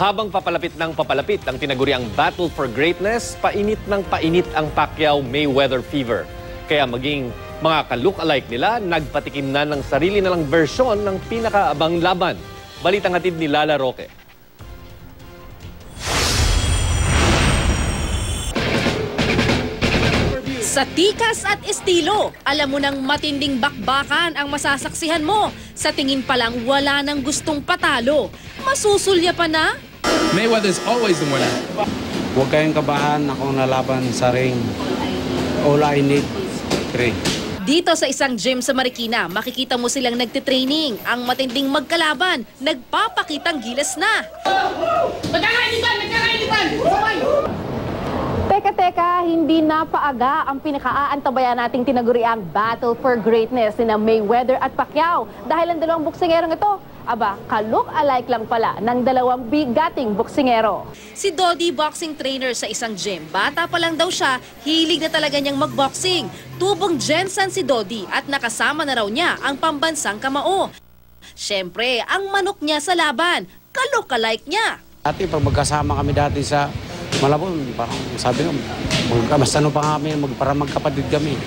Habang papalapit ng papalapit ang tinaguriang Battle for Greatness, painit ng painit ang Pacquiao-Mayweather fever. Kaya maging mga ka-look-alike nila, nagpatikim na ng sarili nilang versyon ng pinakaabang laban. Balitang hatid ni Lala Roque. Sa tikas at estilo, alam mo nang matinding bakbakan ang masasaksihan mo. Sa tingin pa lang wala nang gustong patalo. Masusulya pa na? Mayweather is always the winner. Huwag kayong kabahan, akong nalaban sa ring. All I need, 3. Dito sa isang gym sa Marikina, makikita mo silang nagtitraining. Ang matinding magkalaban, nagpapakitang gilas na. Teka, hindi na paaga ang pinakaaantabayan nating tinaguriang Battle for Greatness ni Mayweather at Pacquiao. Dahil ang dalawang boksingerong ito, ka-look-alike lang pala ng dalawang bigating boksingero. Si Dodi, boxing trainer sa isang gym. Bata pa lang daw siya, hilig na talaga niyang magboxing. Tubong Jensen si Dodi at nakasama na raw niya ang pambansang kamao. Siyempre, ang manok niya sa laban, ka-look-alike niya. Dati, pag magkasama kami dati sa Malabon, parang sabi nyo, basta pa kami, para magkapatid kami.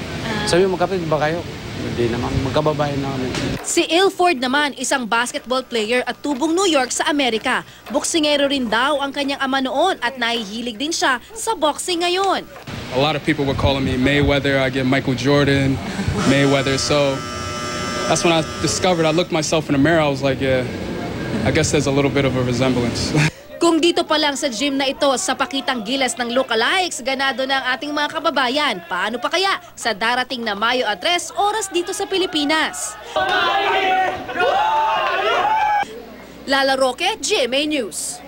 Sabi mo, magkapatid ba kayo? Hindi naman, magkababae na kami. Si Ilford naman, isang basketball player at tubong New York sa Amerika. Boksingero rin daw ang kanyang ama noon at nahihilig din siya sa boxing ngayon. A lot of people were calling me Mayweather. I get Michael Jordan, Mayweather. So that's when I discovered, I looked myself in the mirror, I was like, yeah, I guess there's a little bit of a resemblance. Kung dito pa lang sa gym na ito, sa pakitang gilas ng lookalikes, ganado na ang ating mga kababayan. Paano pa kaya sa darating na Mayo at 3 oras dito sa Pilipinas? Lala Roque, GMA News.